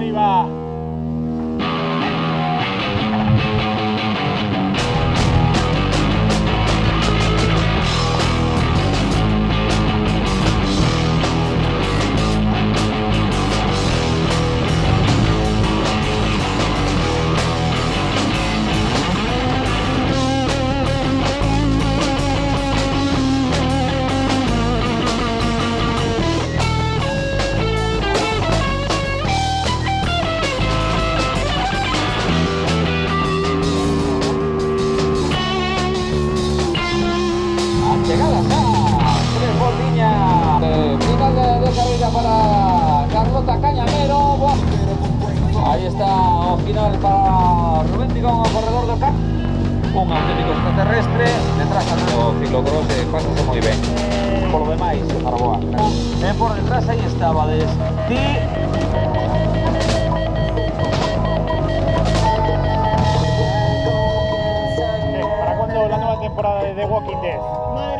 arriba. Llegadas a Tres Boldiñas. Final de carrera para Carlota Cañamero. Ahí está o final para Rubén Digón, o corredor do CAP. Un auténtico extraterrestre. Detrás o ciclocross que pásase moi ben. Por lo demais, Zaragoza. Por detrás aí estaba Desti. ¿Para cuándo la nueva temporada de The Walking Dead?